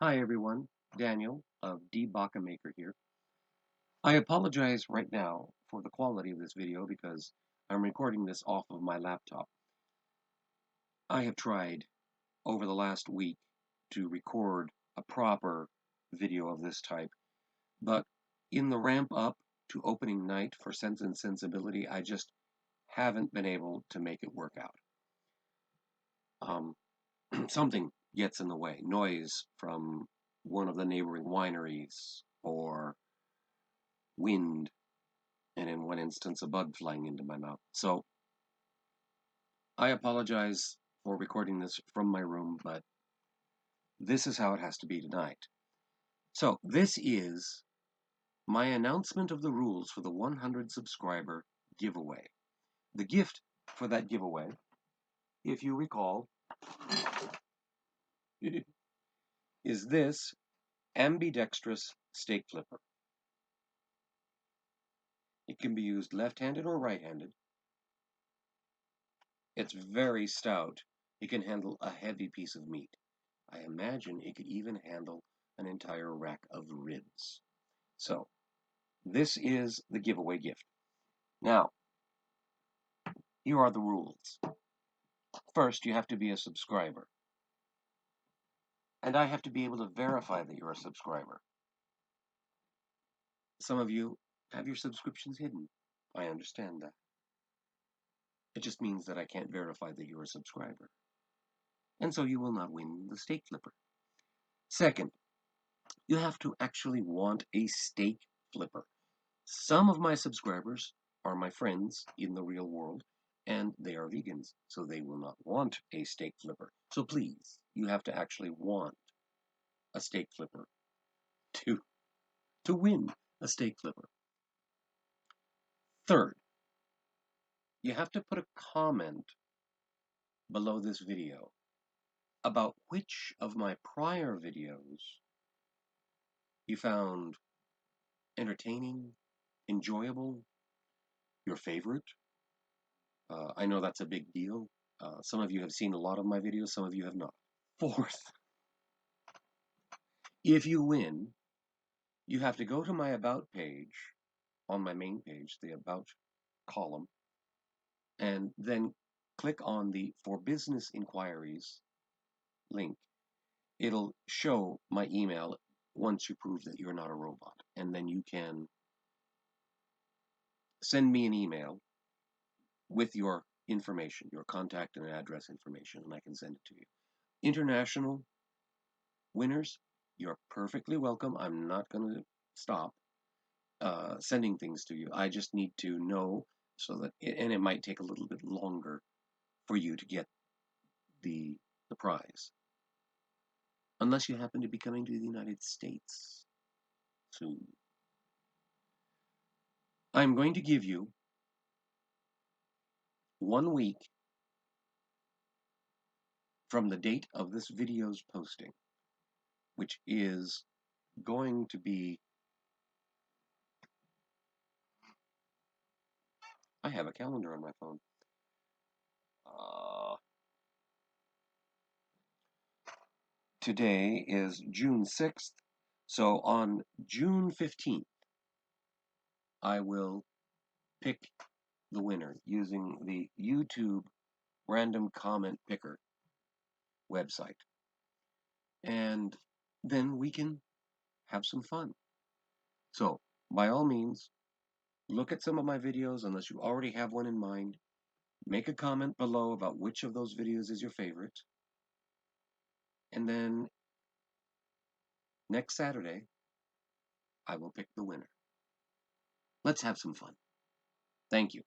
Hi everyone, Daniel of Dbaca Maker here. I apologize right now for the quality of this video because I'm recording this off of my laptop. I have tried over the last week to record a proper video of this type, but in the ramp up to opening night for Sense and Sensibility, I just haven't been able to make it work out. Something gets in the way, noise from one of the neighboring wineries or wind, and in one instance, a bug flying into my mouth. So I apologize for recording this from my room, but this is how it has to be tonight. So this is my announcement of the rules for the 100 subscriber giveaway. The gift for that giveaway, if you recall, is this ambidextrous stake flipper. It can be used left-handed or right-handed. It's very stout. It can handle a heavy piece of meat. I imagine it could even handle an entire rack of ribs. So, this is the giveaway gift. Now, here are the rules. First, you have to be a subscriber. And I have to be able to verify that you're a subscriber. Some of you have your subscriptions hidden. I understand that. It just means that I can't verify that you're a subscriber. And so you will not win the stake flipper. Second, you have to actually want a stake flipper. Some of my subscribers are my friends in the real world, and they are vegans, so they will not want a steak flipper. So please, you have to actually want a steak flipper to, to win a steak flipper. Third, you have to put a comment below this video about which of my prior videos you found entertaining, enjoyable, your favorite. I know that's a big deal. Some of you have seen a lot of my videos, some of you have not. Fourth, if you win, you have to go to my About page on my main page, the About column, and then click on the For Business Inquiries link. It'll show my email once you prove that you're not a robot. And then you can send me an email with your information, your contact and address information, and I can send it to you. International winners, you're perfectly welcome. I'm not going to stop sending things to you. I just need to know so that, and it might take a little bit longer for you to get the prize, unless you happen to be coming to the United States soon. I'm going to give you 1 week from the date of this video's posting, which is going to be, I have a calendar on my phone. Today is June 6th, so on June 15th, I will pick the winner using the YouTube random comment picker website. And then we can have some fun. So, by all means, look at some of my videos unless you already have one in mind. Make a comment below about which of those videos is your favorite. And then next Saturday, I will pick the winner. Let's have some fun. Thank you.